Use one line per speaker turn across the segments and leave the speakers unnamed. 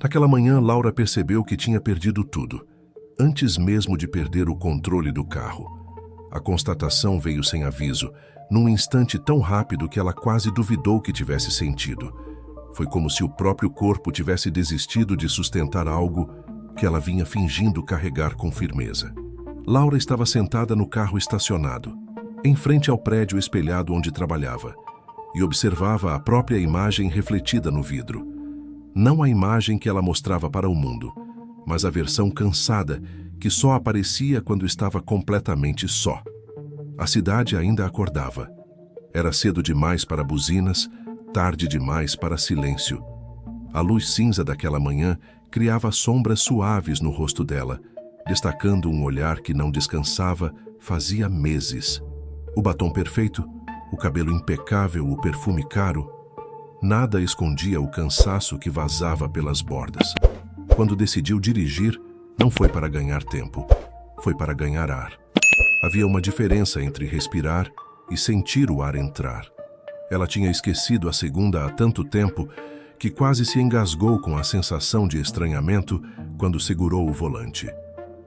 Naquela manhã, Laura percebeu que tinha perdido tudo, antes mesmo de perder o controle do carro. A constatação veio sem aviso, num instante tão rápido que ela quase duvidou que tivesse sentido. Foi como se o próprio corpo tivesse desistido de sustentar algo que ela vinha fingindo carregar com firmeza. Laura estava sentada no carro estacionado, em frente ao prédio espelhado onde trabalhava, e observava a própria imagem refletida no vidro. Não a imagem que ela mostrava para o mundo, mas a versão cansada que só aparecia quando estava completamente só. A cidade ainda acordava. Era cedo demais para buzinas, tarde demais para silêncio. A luz cinza daquela manhã criava sombras suaves no rosto dela, destacando um olhar que não descansava fazia meses. O batom perfeito, o cabelo impecável, o perfume caro, nada escondia o cansaço que vazava pelas bordas. Quando decidiu dirigir, não foi para ganhar tempo, foi para ganhar ar. Havia uma diferença entre respirar e sentir o ar entrar. Ela tinha esquecido a segunda há tanto tempo que quase se engasgou com a sensação de estranhamento quando segurou o volante.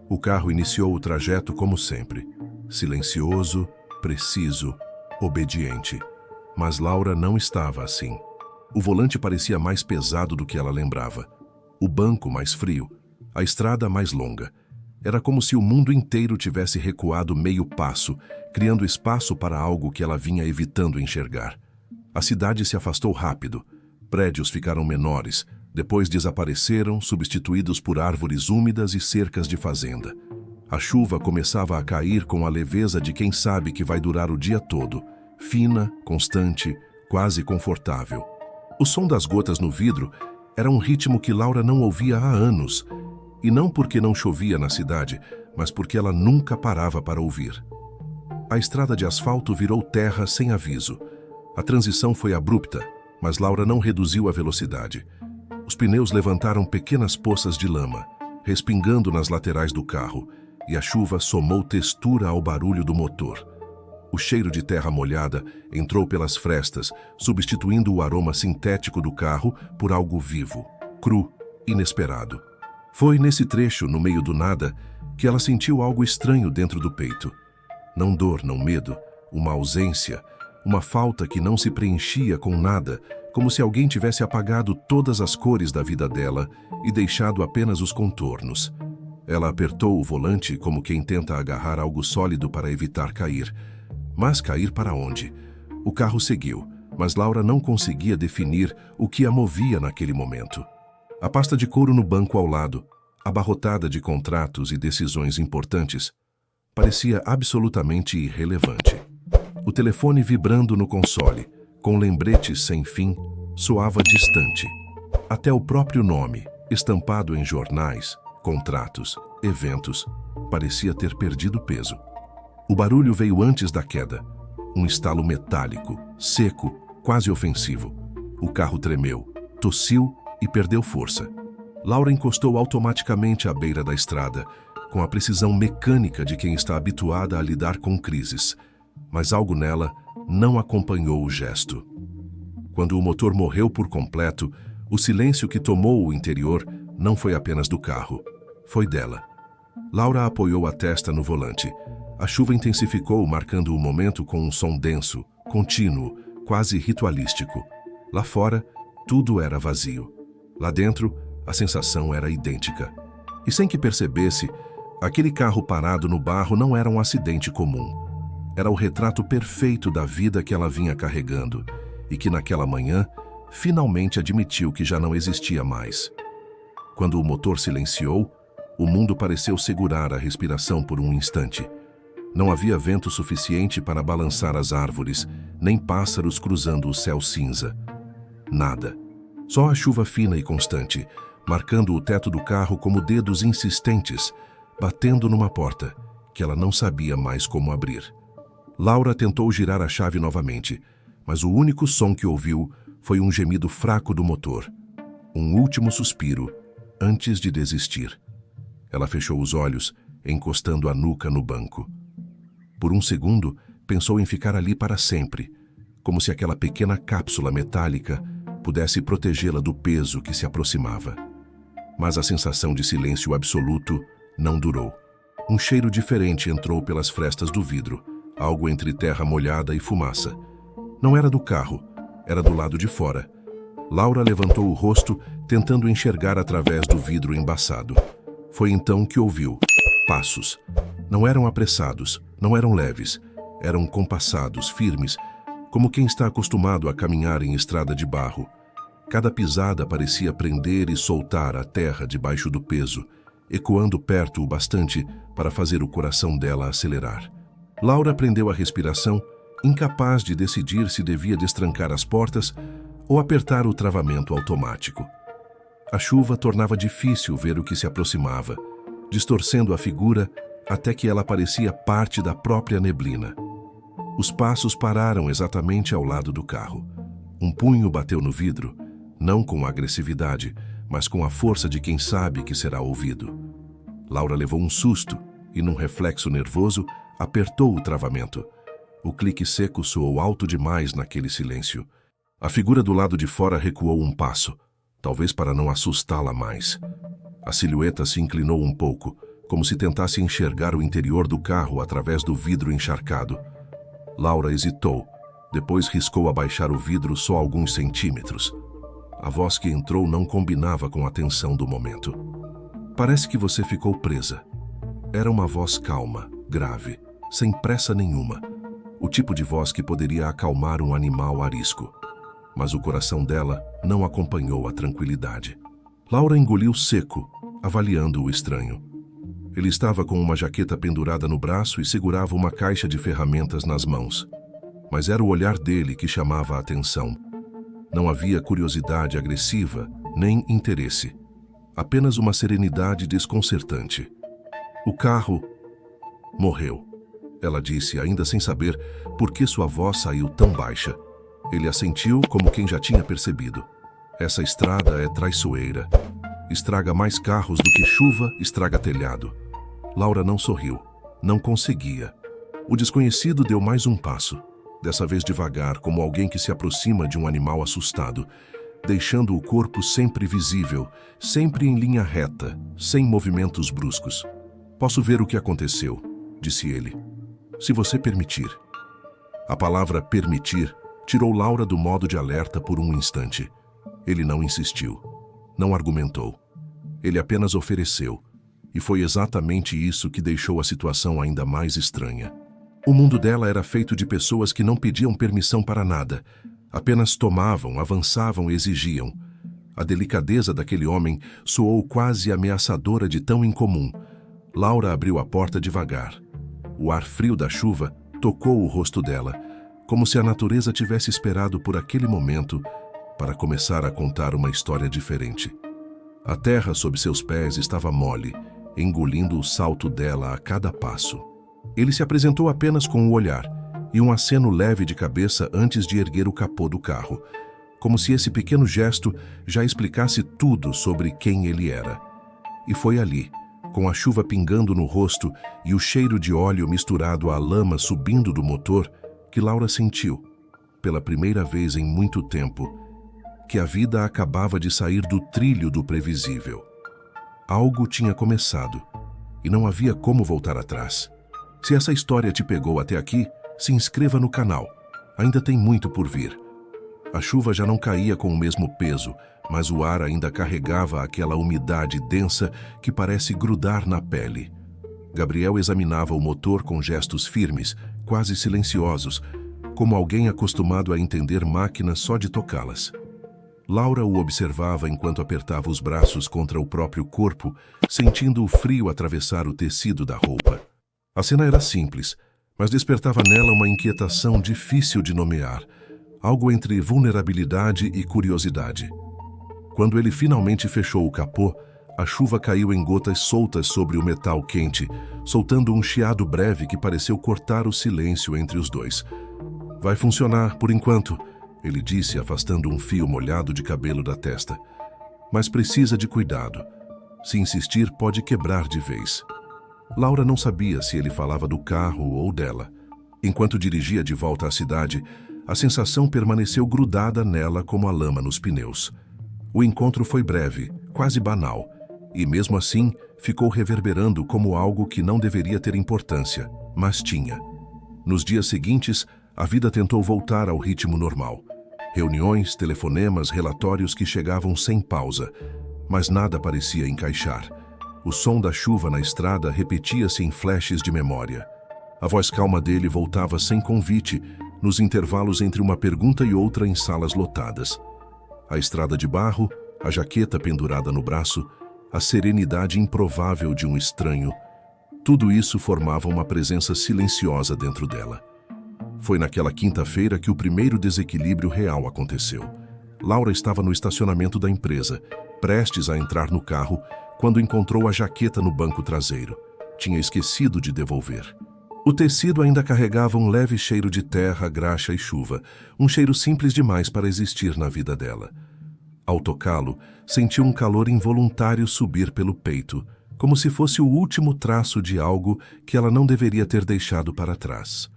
O carro iniciou o trajeto como sempre, silencioso, preciso, obediente. Mas Laura não estava assim. O volante parecia mais pesado do que ela lembrava. O banco mais frio, a estrada mais longa. Era como se o mundo inteiro tivesse recuado meio passo, criando espaço para algo que ela vinha evitando enxergar. A cidade se afastou rápido. Prédios ficaram menores, depois desapareceram, substituídos por árvores úmidas e cercas de fazenda. A chuva começava a cair com a leveza de quem sabe que vai durar o dia todo, fina, constante, quase confortável. O som das gotas no vidro era um ritmo que Laura não ouvia há anos, e não porque não chovia na cidade, mas porque ela nunca parava para ouvir. A estrada de asfalto virou terra sem aviso. A transição foi abrupta, mas Laura não reduziu a velocidade. Os pneus levantaram pequenas poças de lama, respingando nas laterais do carro, e a chuva somou textura ao barulho do motor. O cheiro de terra molhada entrou pelas frestas, substituindo o aroma sintético do carro por algo vivo, cru, inesperado. Foi nesse trecho, no meio do nada, que ela sentiu algo estranho dentro do peito. Não dor, não medo, uma ausência, uma falta que não se preenchia com nada, como se alguém tivesse apagado todas as cores da vida dela e deixado apenas os contornos. Ela apertou o volante como quem tenta agarrar algo sólido para evitar cair. Mas cair para onde? O carro seguiu, mas Laura não conseguia definir o que a movia naquele momento. A pasta de couro no banco ao lado, abarrotada de contratos e decisões importantes, parecia absolutamente irrelevante. O telefone vibrando no console, com lembretes sem fim, soava distante. Até o próprio nome, estampado em jornais, contratos, eventos, parecia ter perdido peso. O barulho veio antes da queda. Um estalo metálico, seco, quase ofensivo. O carro tremeu, tossiu e perdeu força. Laura encostou automaticamente à beira da estrada, com a precisão mecânica de quem está habituada a lidar com crises. Mas algo nela não acompanhou o gesto. Quando o motor morreu por completo, o silêncio que tomou o interior não foi apenas do carro, foi dela. Laura apoiou a testa no volante. A chuva intensificou, marcando o momento com um som denso, contínuo, quase ritualístico. Lá fora, tudo era vazio. Lá dentro, a sensação era idêntica. E sem que percebesse, aquele carro parado no barro não era um acidente comum. Era o retrato perfeito da vida que ela vinha carregando e que naquela manhã finalmente admitiu que já não existia mais. Quando o motor silenciou, o mundo pareceu segurar a respiração por um instante. Não havia vento suficiente para balançar as árvores, nem pássaros cruzando o céu cinza. Nada. Só a chuva fina e constante, marcando o teto do carro como dedos insistentes, batendo numa porta que ela não sabia mais como abrir. Laura tentou girar a chave novamente, mas o único som que ouviu foi um gemido fraco do motor. Um último suspiro, antes de desistir. Ela fechou os olhos, encostando a nuca no banco. Por um segundo, pensou em ficar ali para sempre, como se aquela pequena cápsula metálica pudesse protegê-la do peso que se aproximava. Mas a sensação de silêncio absoluto não durou. Um cheiro diferente entrou pelas frestas do vidro, algo entre terra molhada e fumaça. Não era do carro, era do lado de fora. Laura levantou o rosto, tentando enxergar através do vidro embaçado. Foi então que ouviu passos. Não eram apressados, não eram leves. Eram compassados, firmes, como quem está acostumado a caminhar em estrada de barro. Cada pisada parecia prender e soltar a terra debaixo do peso, ecoando perto o bastante para fazer o coração dela acelerar. Laura prendeu a respiração, incapaz de decidir se devia destrancar as portas ou apertar o travamento automático. A chuva tornava difícil ver o que se aproximava, distorcendo a figura até que ela parecia parte da própria neblina. Os passos pararam exatamente ao lado do carro. Um punho bateu no vidro, não com agressividade, mas com a força de quem sabe que será ouvido. Laura levou um susto e, num reflexo nervoso, apertou o travamento. O clique seco soou alto demais naquele silêncio. A figura do lado de fora recuou um passo, talvez para não assustá-la mais. A silhueta se inclinou um pouco, como se tentasse enxergar o interior do carro através do vidro encharcado. Laura hesitou, depois riscou abaixar o vidro só alguns centímetros. A voz que entrou não combinava com a tensão do momento. Parece que você ficou presa. Era uma voz calma, grave, sem pressa nenhuma. O tipo de voz que poderia acalmar um animal arisco. Mas o coração dela não acompanhou a tranquilidade. Laura engoliu seco, avaliando o estranho. Ele estava com uma jaqueta pendurada no braço e segurava uma caixa de ferramentas nas mãos. Mas era o olhar dele que chamava a atenção. Não havia curiosidade agressiva, nem interesse. Apenas uma serenidade desconcertante. O carro morreu, ela disse, ainda sem saber por que sua voz saiu tão baixa. Ele assentiu como quem já tinha percebido. Essa estrada é traiçoeira. Estraga mais carros do que chuva estraga telhado. Laura não sorriu. Não conseguia. O desconhecido deu mais um passo. Dessa vez devagar, como alguém que se aproxima de um animal assustado, deixando o corpo sempre visível, sempre em linha reta, sem movimentos bruscos. Posso ver o que aconteceu, disse ele. Se você permitir. A palavra permitir tirou Laura do modo de alerta por um instante. Ele não insistiu. Não argumentou. Ele apenas ofereceu. E foi exatamente isso que deixou a situação ainda mais estranha. O mundo dela era feito de pessoas que não pediam permissão para nada. Apenas tomavam, avançavam e exigiam. A delicadeza daquele homem soou quase ameaçadora de tão incomum. Laura abriu a porta devagar. O ar frio da chuva tocou o rosto dela, como se a natureza tivesse esperado por aquele momento para começar a contar uma história diferente. A terra sob seus pés estava mole, engolindo o salto dela a cada passo. Ele se apresentou apenas com o olhar e um aceno leve de cabeça antes de erguer o capô do carro, como se esse pequeno gesto já explicasse tudo sobre quem ele era. E foi ali, com a chuva pingando no rosto e o cheiro de óleo misturado à lama subindo do motor, que Laura sentiu, pela primeira vez em muito tempo, que a vida acabava de sair do trilho do previsível. Algo tinha começado, e não havia como voltar atrás. Se essa história te pegou até aqui, se inscreva no canal. Ainda tem muito por vir. A chuva já não caía com o mesmo peso, mas o ar ainda carregava aquela umidade densa que parece grudar na pele. Gabriel examinava o motor com gestos firmes, quase silenciosos, como alguém acostumado a entender máquinas só de tocá-las. Laura o observava enquanto apertava os braços contra o próprio corpo, sentindo o frio atravessar o tecido da roupa. A cena era simples, mas despertava nela uma inquietação difícil de nomear, algo entre vulnerabilidade e curiosidade. Quando ele finalmente fechou o capô, a chuva caiu em gotas soltas sobre o metal quente, soltando um chiado breve que pareceu cortar o silêncio entre os dois. Vai funcionar, por enquanto, ele disse, afastando um fio molhado de cabelo da testa. Mas precisa de cuidado. Se insistir, pode quebrar de vez. Laura não sabia se ele falava do carro ou dela. Enquanto dirigia de volta à cidade, a sensação permaneceu grudada nela como a lama nos pneus. O encontro foi breve, quase banal, e mesmo assim ficou reverberando como algo que não deveria ter importância, mas tinha. Nos dias seguintes, a vida tentou voltar ao ritmo normal. Reuniões, telefonemas, relatórios que chegavam sem pausa, mas nada parecia encaixar. O som da chuva na estrada repetia-se em flashes de memória. A voz calma dele voltava sem convite, nos intervalos entre uma pergunta e outra em salas lotadas. A estrada de barro, a jaqueta pendurada no braço, a serenidade improvável de um estranho, tudo isso formava uma presença silenciosa dentro dela. Foi naquela quinta-feira que o primeiro desequilíbrio real aconteceu. Laura estava no estacionamento da empresa, prestes a entrar no carro, quando encontrou a jaqueta no banco traseiro. Tinha esquecido de devolver. O tecido ainda carregava um leve cheiro de terra, graxa e chuva, um cheiro simples demais para existir na vida dela. Ao tocá-lo, sentiu um calor involuntário subir pelo peito, como se fosse o último traço de algo que ela não deveria ter deixado para trás.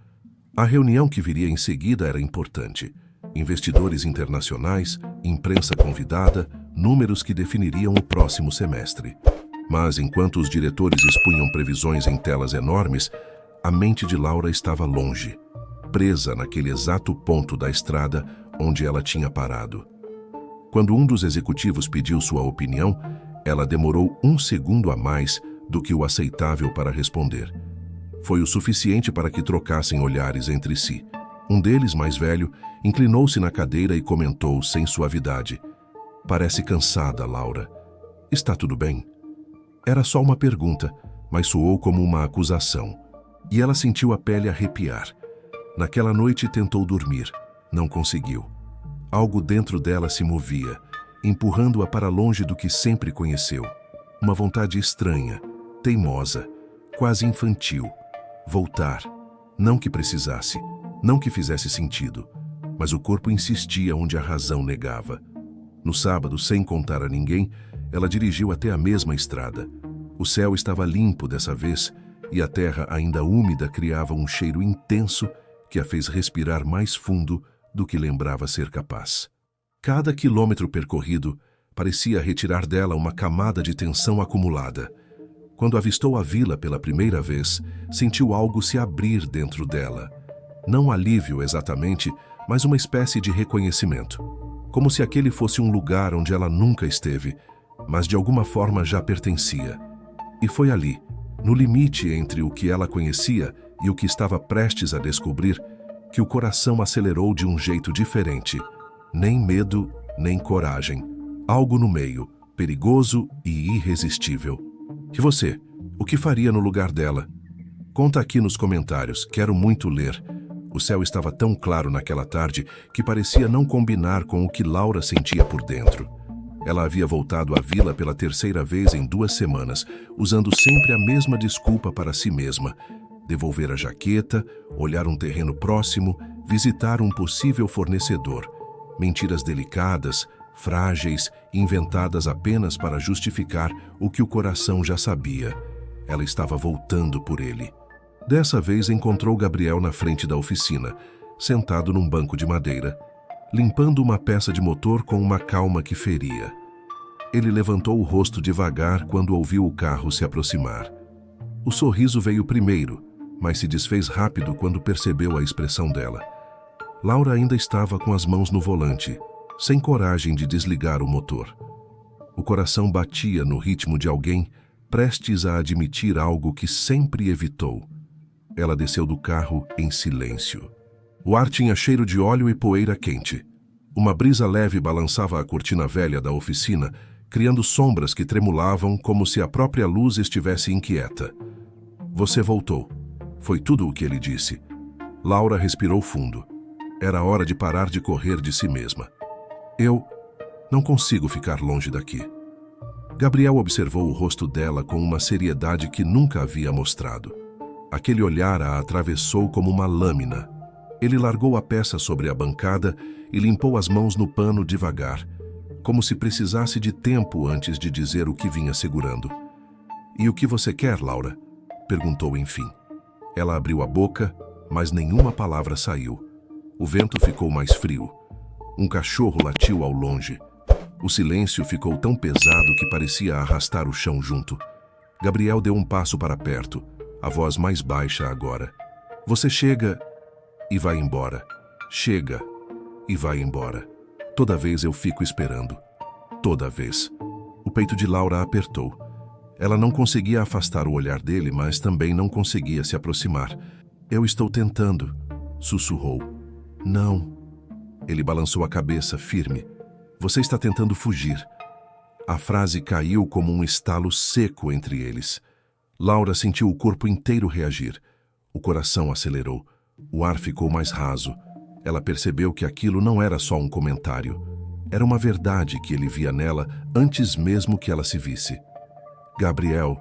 A reunião que viria em seguida era importante. Investidores internacionais, imprensa convidada, números que definiriam o próximo semestre. Mas enquanto os diretores expunham previsões em telas enormes, a mente de Laura estava longe, presa naquele exato ponto da estrada onde ela tinha parado. Quando um dos executivos pediu sua opinião, ela demorou 1 segundo a mais do que o aceitável para responder. Foi o suficiente para que trocassem olhares entre si. Um deles, mais velho, inclinou-se na cadeira e comentou sem suavidade: "Parece cansada, Laura. Está tudo bem?" Era só uma pergunta, mas soou como uma acusação. E ela sentiu a pele arrepiar. Naquela noite tentou dormir. Não conseguiu. Algo dentro dela se movia, empurrando-a para longe do que sempre conheceu. Uma vontade estranha, teimosa, quase infantil. Voltar. Não que precisasse, não que fizesse sentido, mas o corpo insistia onde a razão negava. No sábado, sem contar a ninguém, ela dirigiu até a mesma estrada. O céu estava limpo dessa vez, e a terra ainda úmida criava um cheiro intenso que a fez respirar mais fundo do que lembrava ser capaz. Cada quilômetro percorrido parecia retirar dela uma camada de tensão acumulada. Quando avistou a vila pela primeira vez, sentiu algo se abrir dentro dela. Não alívio exatamente, mas uma espécie de reconhecimento. Como se aquele fosse um lugar onde ela nunca esteve, mas de alguma forma já pertencia. E foi ali, no limite entre o que ela conhecia e o que estava prestes a descobrir, que o coração acelerou de um jeito diferente. Nem medo, nem coragem. Algo no meio, perigoso e irresistível. E você? O que faria no lugar dela? Conta aqui nos comentários, quero muito ler. O céu estava tão claro naquela tarde que parecia não combinar com o que Laura sentia por dentro. Ela havia voltado à vila pela terceira vez em 2 semanas, usando sempre a mesma desculpa para si mesma: devolver a jaqueta, olhar um terreno próximo, visitar um possível fornecedor. Mentiras delicadas, frágeis, inventadas apenas para justificar o que o coração já sabia. Ela estava voltando por ele. Dessa vez encontrou Gabriel na frente da oficina, sentado num banco de madeira, limpando uma peça de motor com uma calma que feria. Ele levantou o rosto devagar quando ouviu o carro se aproximar. O sorriso veio primeiro, mas se desfez rápido quando percebeu a expressão dela. Laura ainda estava com as mãos no volante, sem coragem de desligar o motor. O coração batia no ritmo de alguém prestes a admitir algo que sempre evitou. Ela desceu do carro em silêncio. O ar tinha cheiro de óleo e poeira quente. Uma brisa leve balançava a cortina velha da oficina, criando sombras que tremulavam como se a própria luz estivesse inquieta. "Você voltou." Foi tudo o que ele disse. Laura respirou fundo. Era hora de parar de correr de si mesma. "Eu não consigo ficar longe daqui." Gabriel observou o rosto dela com uma seriedade que nunca havia mostrado. Aquele olhar a atravessou como uma lâmina. Ele largou a peça sobre a bancada e limpou as mãos no pano devagar, como se precisasse de tempo antes de dizer o que vinha segurando. "E o que você quer, Laura?" perguntou enfim. Ela abriu a boca, mas nenhuma palavra saiu. O vento ficou mais frio. Um cachorro latiu ao longe. O silêncio ficou tão pesado que parecia arrastar o chão junto. Gabriel deu um passo para perto, a voz mais baixa agora. Você chega e vai embora. Chega e vai embora. Toda vez eu fico esperando. Toda vez. O peito de Laura apertou. Ela não conseguia afastar o olhar dele, mas também não conseguia se aproximar. Eu estou tentando, sussurrou. Não. Ele balançou a cabeça, firme. Você está tentando fugir. A frase caiu como um estalo seco entre eles. Laura sentiu o corpo inteiro reagir. O coração acelerou. O ar ficou mais raso. Ela percebeu que aquilo não era só um comentário. Era uma verdade que ele via nela antes mesmo que ela se visse. Gabriel,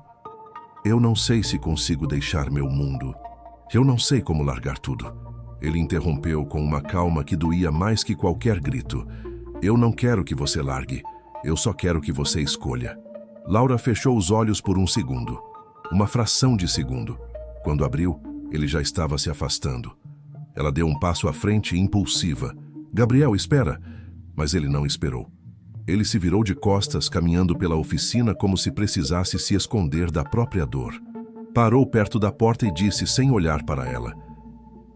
eu não sei se consigo deixar meu mundo. Eu não sei como largar tudo. Ele interrompeu com uma calma que doía mais que qualquer grito. Eu não quero que você largue. Eu só quero que você escolha. Laura fechou os olhos por um segundo. Uma fração de segundo. Quando abriu, ele já estava se afastando. Ela deu um passo à frente impulsiva. Gabriel, espera! Mas ele não esperou. Ele se virou de costas, caminhando pela oficina como se precisasse se esconder da própria dor. Parou perto da porta e disse sem olhar para ela.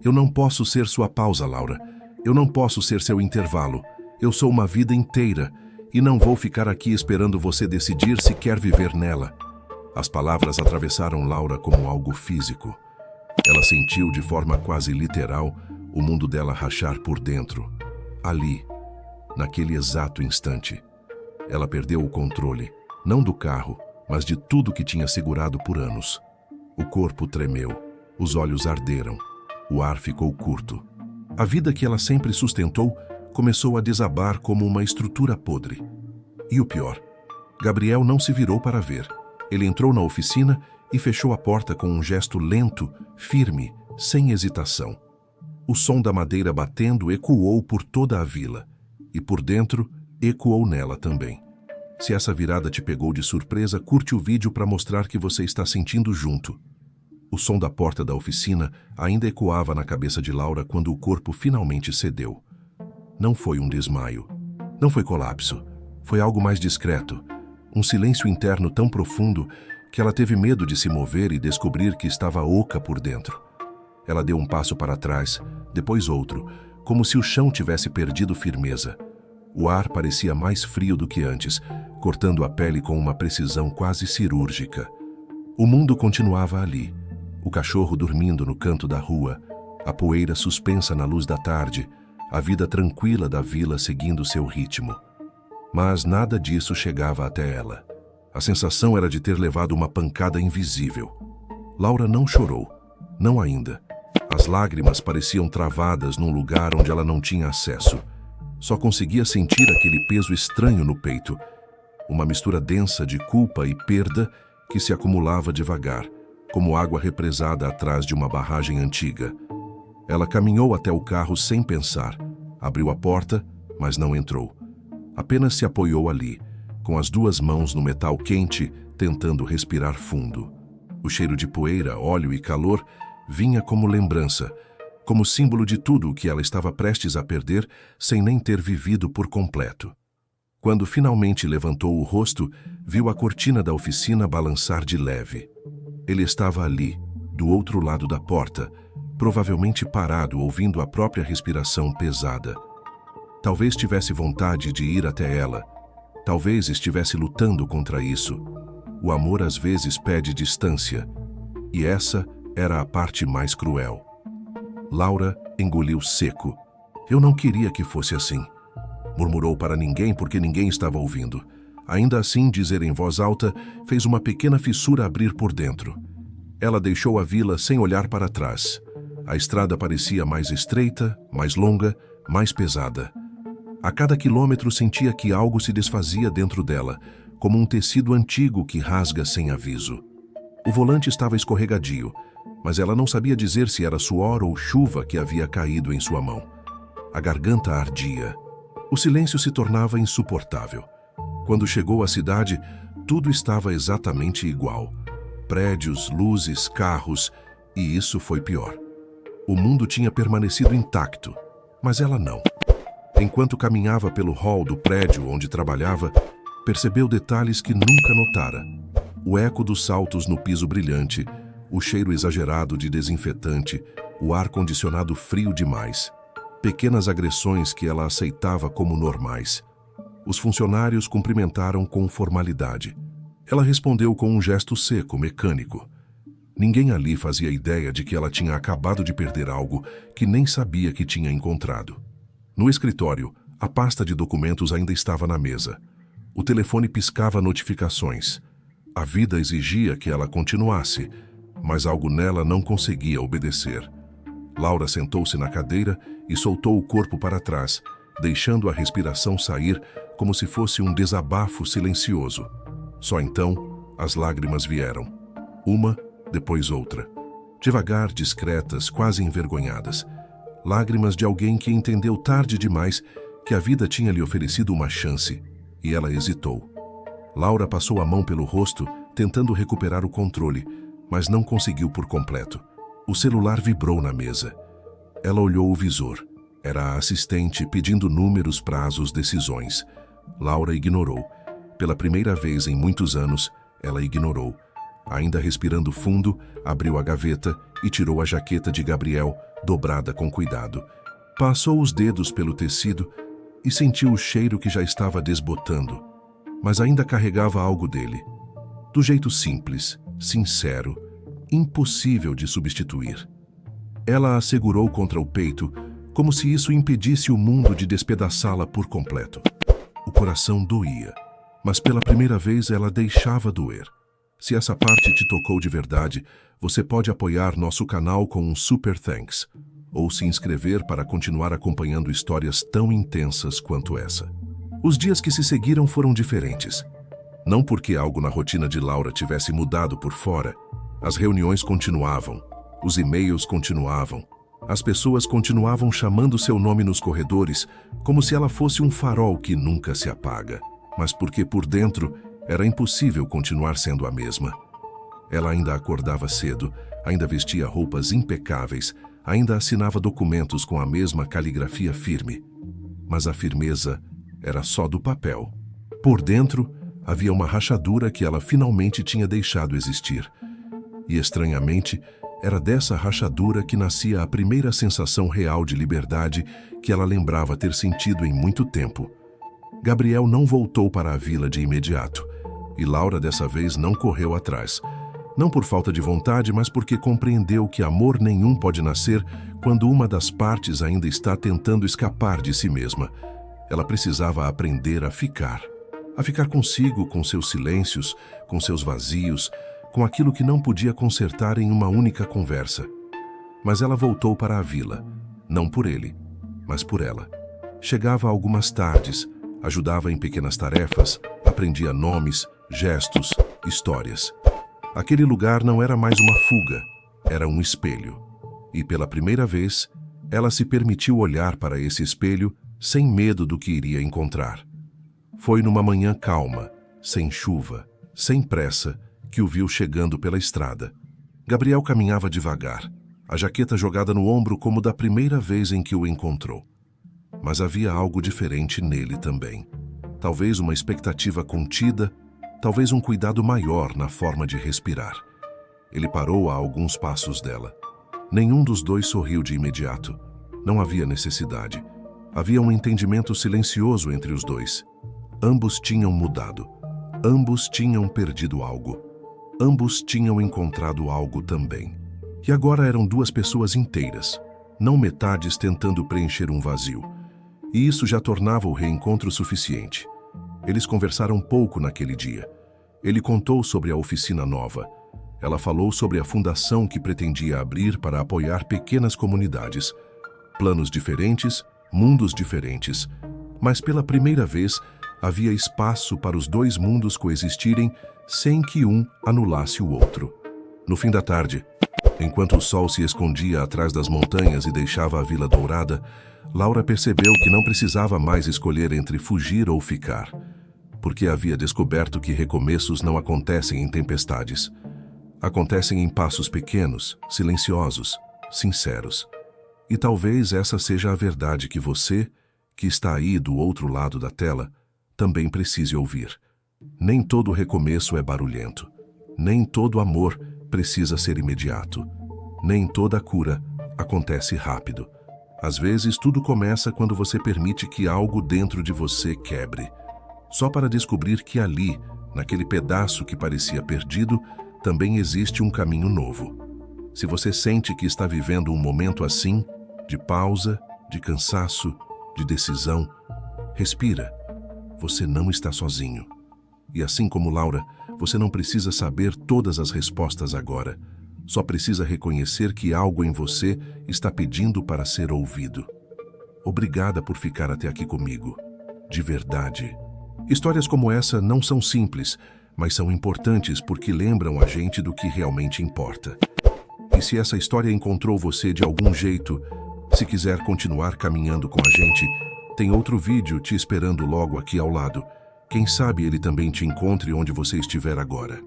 Eu não posso ser sua pausa, Laura. Eu não posso ser seu intervalo. Eu sou uma vida inteira e não vou ficar aqui esperando você decidir se quer viver nela. As palavras atravessaram Laura como algo físico. Ela sentiu de forma quase literal o mundo dela rachar por dentro. Ali, naquele exato instante, ela perdeu o controle, não do carro, mas de tudo que tinha segurado por anos. O corpo tremeu, os olhos arderam, o ar ficou curto. A vida que ela sempre sustentou começou a desabar como uma estrutura podre. E o pior, Gabriel não se virou para ver. Ele entrou na oficina e fechou a porta com um gesto lento, firme, sem hesitação. O som da madeira batendo ecoou por toda a vila. E por dentro, ecoou nela também. Se essa virada te pegou de surpresa, curte o vídeo para mostrar que você está sentindo junto. O som da porta da oficina ainda ecoava na cabeça de Laura quando o corpo finalmente cedeu. Não foi um desmaio. Não foi colapso. Foi algo mais discreto. Um silêncio interno tão profundo que ela teve medo de se mover e descobrir que estava oca por dentro. Ela deu um passo para trás, depois outro, como se o chão tivesse perdido firmeza. O ar parecia mais frio do que antes, cortando a pele com uma precisão quase cirúrgica. O mundo continuava ali. O cachorro dormindo no canto da rua, a poeira suspensa na luz da tarde, a vida tranquila da vila seguindo seu ritmo. Mas nada disso chegava até ela. A sensação era de ter levado uma pancada invisível. Laura não chorou, não ainda. As lágrimas pareciam travadas num lugar onde ela não tinha acesso. Só conseguia sentir aquele peso estranho no peito, uma mistura densa de culpa e perda que se acumulava devagar, como água represada atrás de uma barragem antiga. Ela caminhou até o carro sem pensar, abriu a porta, mas não entrou. Apenas se apoiou ali, com as duas mãos no metal quente, tentando respirar fundo. O cheiro de poeira, óleo e calor vinha como lembrança, como símbolo de tudo o que ela estava prestes a perder sem nem ter vivido por completo. Quando finalmente levantou o rosto, viu a cortina da oficina balançar de leve. Ele estava ali, do outro lado da porta, provavelmente parado, ouvindo a própria respiração pesada. Talvez tivesse vontade de ir até ela. Talvez estivesse lutando contra isso. O amor às vezes pede distância. E essa era a parte mais cruel. Laura engoliu seco. Eu não queria que fosse assim. Murmurou para ninguém porque ninguém estava ouvindo. Ainda assim, dizer em voz alta fez uma pequena fissura abrir por dentro. Ela deixou a vila sem olhar para trás. A estrada parecia mais estreita, mais longa, mais pesada. A cada quilômetro sentia que algo se desfazia dentro dela, como um tecido antigo que rasga sem aviso. O volante estava escorregadio, mas ela não sabia dizer se era suor ou chuva que havia caído em sua mão. A garganta ardia. O silêncio se tornava insuportável. Quando chegou à cidade, tudo estava exatamente igual. Prédios, luzes, carros, e isso foi pior. O mundo tinha permanecido intacto, mas ela não. Enquanto caminhava pelo hall do prédio onde trabalhava, percebeu detalhes que nunca notara. O eco dos saltos no piso brilhante, o cheiro exagerado de desinfetante, o ar-condicionado frio demais. Pequenas agressões que ela aceitava como normais. Os funcionários cumprimentaram com formalidade. Ela respondeu com um gesto seco, mecânico. Ninguém ali fazia ideia de que ela tinha acabado de perder algo que nem sabia que tinha encontrado. No escritório, a pasta de documentos ainda estava na mesa. O telefone piscava notificações. A vida exigia que ela continuasse, mas algo nela não conseguia obedecer. Laura sentou-se na cadeira e soltou o corpo para trás, deixando a respiração sair como se fosse um desabafo silencioso. Só então, as lágrimas vieram. Uma, depois outra. Devagar, discretas, quase envergonhadas. Lágrimas de alguém que entendeu tarde demais que a vida tinha lhe oferecido uma chance, e ela hesitou. Laura passou a mão pelo rosto, tentando recuperar o controle, mas não conseguiu por completo. O celular vibrou na mesa. Ela olhou o visor. Era a assistente pedindo números, prazos, decisões. Laura ignorou. Pela primeira vez em muitos anos, ela ignorou. Ainda respirando fundo, abriu a gaveta e tirou a jaqueta de Gabriel, dobrada com cuidado. Passou os dedos pelo tecido e sentiu o cheiro que já estava desbotando, mas ainda carregava algo dele. Do jeito simples, sincero, impossível de substituir. Ela a segurou contra o peito, como se isso impedisse o mundo de despedaçá-la por completo. O coração doía, mas pela primeira vez ela deixava doer. Se essa parte te tocou de verdade, você pode apoiar nosso canal com um Super Thanks, ou se inscrever para continuar acompanhando histórias tão intensas quanto essa. Os dias que se seguiram foram diferentes. Não porque algo na rotina de Laura tivesse mudado por fora. As reuniões continuavam, os e-mails continuavam, as pessoas continuavam chamando seu nome nos corredores, como se ela fosse um farol que nunca se apaga, mas porque por dentro era impossível continuar sendo a mesma. Ela ainda acordava cedo, ainda vestia roupas impecáveis, ainda assinava documentos com a mesma caligrafia firme. Mas a firmeza era só do papel. Por dentro, havia uma rachadura que ela finalmente tinha deixado existir. E, estranhamente, era dessa rachadura que nascia a primeira sensação real de liberdade que ela lembrava ter sentido em muito tempo. Gabriel não voltou para a vila de imediato, e Laura dessa vez não correu atrás. Não por falta de vontade, mas porque compreendeu que amor nenhum pode nascer quando uma das partes ainda está tentando escapar de si mesma. Ela precisava aprender a ficar consigo, com seus silêncios, com seus vazios, com aquilo que não podia consertar em uma única conversa. Mas ela voltou para a vila, não por ele, mas por ela. Chegava algumas tardes, ajudava em pequenas tarefas, aprendia nomes, gestos, histórias. Aquele lugar não era mais uma fuga, era um espelho. E pela primeira vez, ela se permitiu olhar para esse espelho sem medo do que iria encontrar. Foi numa manhã calma, sem chuva, sem pressa, que o viu chegando pela estrada. Gabriel caminhava devagar, a jaqueta jogada no ombro como da primeira vez em que o encontrou. Mas havia algo diferente nele também. Talvez uma expectativa contida, talvez um cuidado maior na forma de respirar. Ele parou a alguns passos dela. Nenhum dos dois sorriu de imediato. Não havia necessidade. Havia um entendimento silencioso entre os dois. Ambos tinham mudado. Ambos tinham perdido algo. Ambos tinham encontrado algo também. E agora eram duas pessoas inteiras, não metades tentando preencher um vazio. E isso já tornava o reencontro suficiente. Eles conversaram pouco naquele dia. Ele contou sobre a oficina nova. Ela falou sobre a fundação que pretendia abrir para apoiar pequenas comunidades. Planos diferentes, mundos diferentes. Mas pela primeira vez, havia espaço para os dois mundos coexistirem sem que um anulasse o outro. No fim da tarde, enquanto o sol se escondia atrás das montanhas e deixava a Vila Dourada, Laura percebeu que não precisava mais escolher entre fugir ou ficar, porque havia descoberto que recomeços não acontecem em tempestades. Acontecem em passos pequenos, silenciosos, sinceros. E talvez essa seja a verdade que você, que está aí do outro lado da tela, também precise ouvir. Nem todo recomeço é barulhento. Nem todo amor precisa ser imediato. Nem toda cura acontece rápido. Às vezes, tudo começa quando você permite que algo dentro de você quebre, só para descobrir que ali, naquele pedaço que parecia perdido, também existe um caminho novo. Se você sente que está vivendo um momento assim, de pausa, de cansaço, de decisão, respira. Você não está sozinho. E assim como Laura, você não precisa saber todas as respostas agora. Só precisa reconhecer que algo em você está pedindo para ser ouvido. Obrigada por ficar até aqui comigo. De verdade. Histórias como essa não são simples, mas são importantes porque lembram a gente do que realmente importa. E se essa história encontrou você de algum jeito, se quiser continuar caminhando com a gente, tem outro vídeo te esperando logo aqui ao lado. Quem sabe ele também te encontre onde você estiver agora.